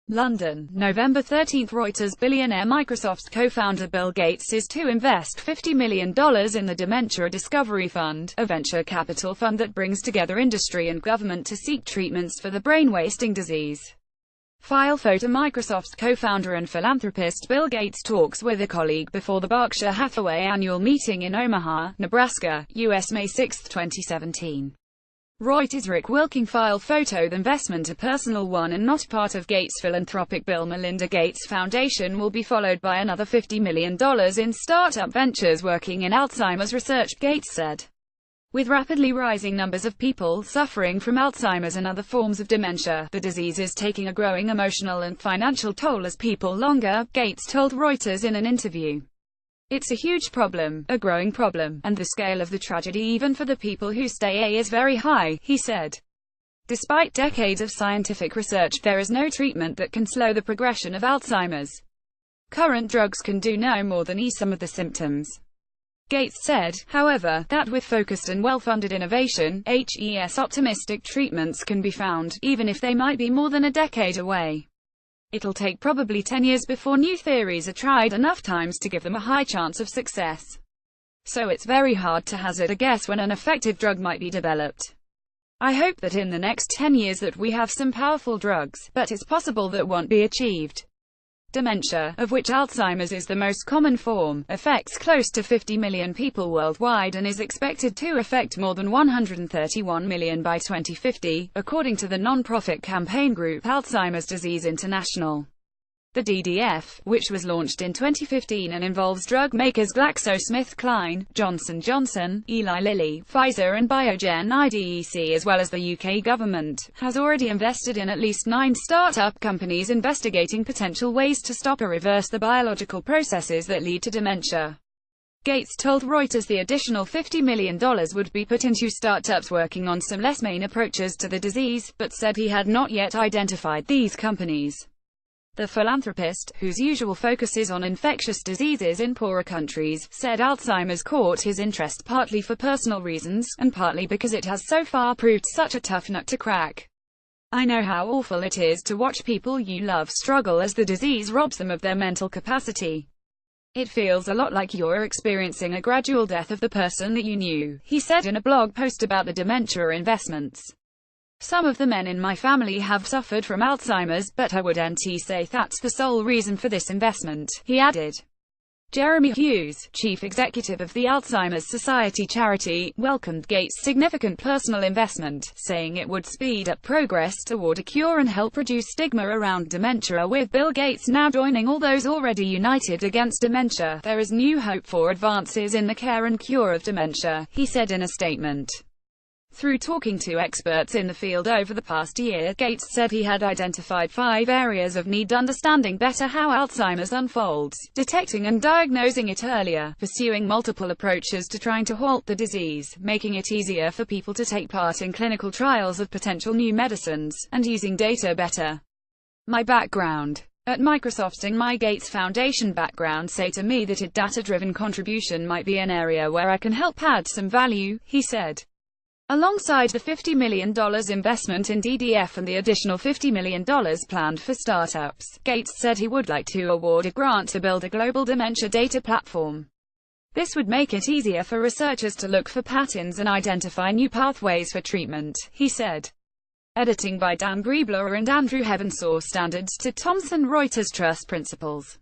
London, November 13. Reuters. Billionaire Microsoft co-founder Bill Gates is to invest $50 million in the Dementia Discovery Fund, a venture capital fund that brings together industry and government to seek treatments for the brain-wasting disease. File photo. Microsoft co-founder and philanthropist Bill Gates talks with a colleague before the Berkshire Hathaway annual meeting in Omaha, Nebraska, U.S. May 6, 2017. Reuters. Rick Wilking. File photo. The investment, a personal one and not part of Gates' philanthropic Bill Melinda Gates Foundation, will be followed by another $50 million in startup ventures working in Alzheimer's research, Gates said. With rapidly rising numbers of people suffering from Alzheimer's and other forms of dementia, the disease is taking a growing emotional and financial toll as people longer, Gates told Reuters in an interview. It's a huge problem, a growing problem, and the scale of the tragedy even for the people who stay is very high, he said. Despite decades of scientific research, there is no treatment that can slow the progression of Alzheimer's. Current drugs can do no more than ease some of the symptoms. Gates said, however, that with focused and well-funded innovation, optimistic treatments can be found, even if they might be more than a decade away. It'll take probably 10 years before new theories are tried enough times to give them a high chance of success. So it's very hard to hazard a guess when an effective drug might be developed. I hope that in the next 10 years that we have some powerful drugs, but it's possible that won't be achieved. Dementia, of which Alzheimer's is the most common form, affects close to 50 million people worldwide and is expected to affect more than 131 million by 2050, according to the non-profit campaign group Alzheimer's Disease International. The DDF, which was launched in 2015 and involves drug makers GlaxoSmithKline, Johnson & Johnson, Eli Lilly, Pfizer and Biogen IDEC as well as the UK government, has already invested in at least 9 startup companies investigating potential ways to stop or reverse the biological processes that lead to dementia. Gates told Reuters the additional $50 million would be put into startups working on some less main approaches to the disease, but said he had not yet identified these companies. The philanthropist, whose usual focus is on infectious diseases in poorer countries, said Alzheimer's caught his interest partly for personal reasons, and partly because it has so far proved such a tough nut to crack. I know how awful it is to watch people you love struggle as the disease robs them of their mental capacity. It feels a lot like you're experiencing a gradual death of the person that you knew, he said in a blog post about the dementia investments. Some of the men in my family have suffered from Alzheimer's, but I wouldn't say that's the sole reason for this investment, he added. Jeremy Hughes, chief executive of the Alzheimer's Society charity, welcomed Gates' significant personal investment, saying it would speed up progress toward a cure and help reduce stigma around dementia. With Bill Gates now joining all those already united against dementia, there is new hope for advances in the care and cure of dementia, he said in a statement. Through talking to experts in the field over the past year, Gates said he had identified 5 areas of need: understanding better how Alzheimer's unfolds, detecting and diagnosing it earlier, pursuing multiple approaches to trying to halt the disease, making it easier for people to take part in clinical trials of potential new medicines, and using data better. My background at Microsoft and my Gates Foundation background say to me that a data-driven contribution might be an area where I can help add some value, he said. Alongside the $50 million investment in DDF and the additional $50 million planned for startups, Gates said he would like to award a grant to build a global dementia data platform. This would make it easier for researchers to look for patterns and identify new pathways for treatment, he said. Editing by Dan Griebler and Andrew Heaven. Source: Standards to Thomson Reuters. Trust Principles.